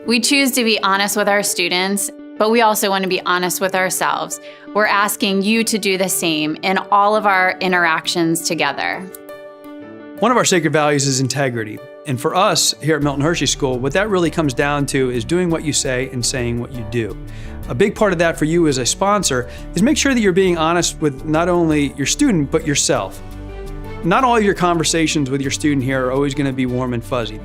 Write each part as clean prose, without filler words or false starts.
We choose to be honest with our students, but we also want to be honest with ourselves. We're asking you to do the same in all of our interactions together. One of our sacred values is integrity. And for us here at Milton Hershey School, what that really comes down to is doing what you say and saying what you do. A big part of that for you as a sponsor is make sure that you're being honest with not only your student, but yourself. Not all of your conversations with your student here are always going to be warm and fuzzy.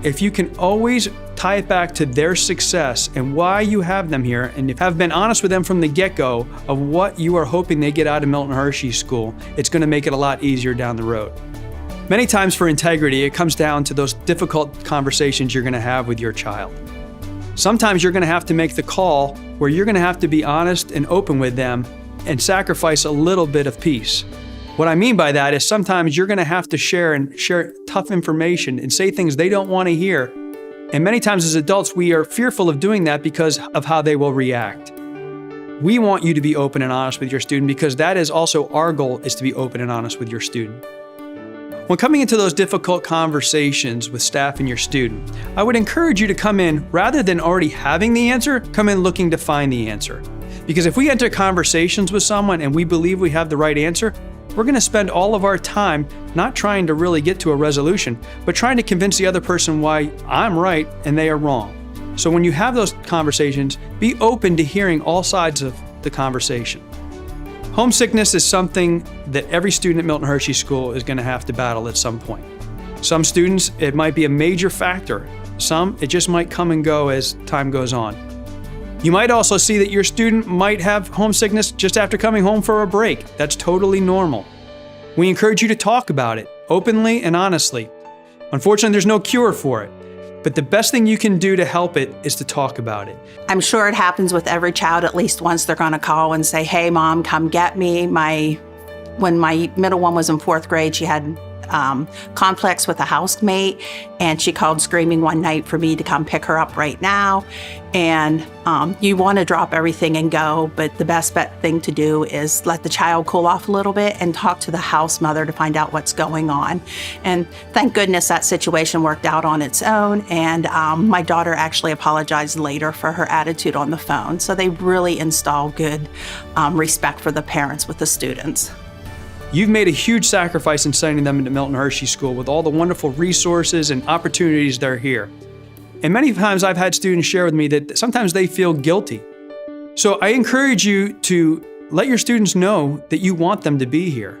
If you can always tie it back to their success and why you have them here, and have been honest with them from the get-go of what you are hoping they get out of Milton Hershey School, it's going to make it a lot easier down the road. Many times for integrity, it comes down to those difficult conversations you're going to have with your child. Sometimes you're going to have to make the call where you're going to have to be honest and open with them and sacrifice a little bit of peace. What I mean by that is sometimes you're going to have to share tough information and say things they don't want to hear. And many times as adults, we are fearful of doing that because of how they will react. We want you to be open and honest with your student because that is also our goal, is to be open and honest with your student. When coming into those difficult conversations with staff and your student, I would encourage you to come in, rather than already having the answer, come in looking to find the answer. Because if we enter conversations with someone and we believe we have the right answer, we're going to spend all of our time not trying to really get to a resolution, but trying to convince the other person why I'm right and they are wrong. So when you have those conversations, be open to hearing all sides of the conversation. Homesickness is something that every student at Milton Hershey School is going to have to battle at some point. Some students, it might be a major factor. Some, it just might come and go as time goes on. You might also see that your student might have homesickness just after coming home for a break. That's totally normal. We encourage you to talk about it openly and honestly. Unfortunately, there's no cure for it, but the best thing you can do to help it is to talk about it. I'm sure it happens with every child. At least once they're going to call and say, "Hey, Mom, come get me." When my middle one was in 4th grade, she had conflicts with a housemate, and she called screaming one night for me to come pick her up right now. And you want to drop everything and go, but the best thing to do is let the child cool off a little bit and talk to the house mother to find out what's going on. And thank goodness that situation worked out on its own, and my daughter actually apologized later for her attitude on the phone. So they really install good respect for the parents with the students. You've made a huge sacrifice in sending them into Milton Hershey School with all the wonderful resources and opportunities that are here. And many times I've had students share with me that sometimes they feel guilty. So I encourage you to let your students know that you want them to be here.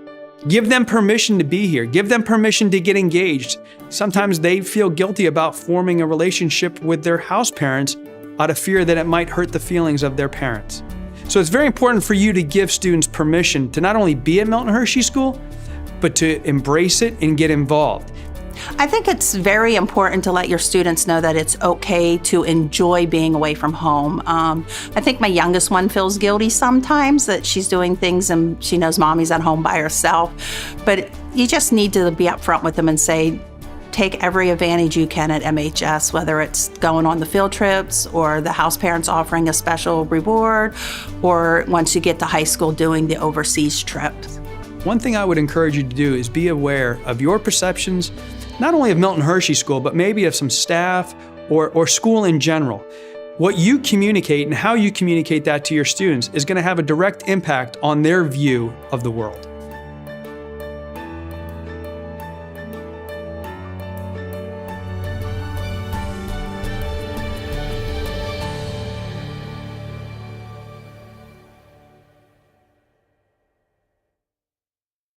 Give them permission to be here. Give them permission to get engaged. Sometimes they feel guilty about forming a relationship with their house parents out of fear that it might hurt the feelings of their parents. So it's very important for you to give students permission to not only be at Milton Hershey School, but to embrace it and get involved. I think it's very important to let your students know that it's okay to enjoy being away from home. I think my youngest one feels guilty sometimes that she's doing things and she knows Mommy's at home by herself. But you just need to be upfront with them and say, take every advantage you can at MHS, whether it's going on the field trips or the house parents offering a special reward, or once you get to high school doing the overseas trips. One thing I would encourage you to do is be aware of your perceptions, not only of Milton Hershey School, but maybe of some staff or school in general. What you communicate and how you communicate that to your students is going to have a direct impact on their view of the world.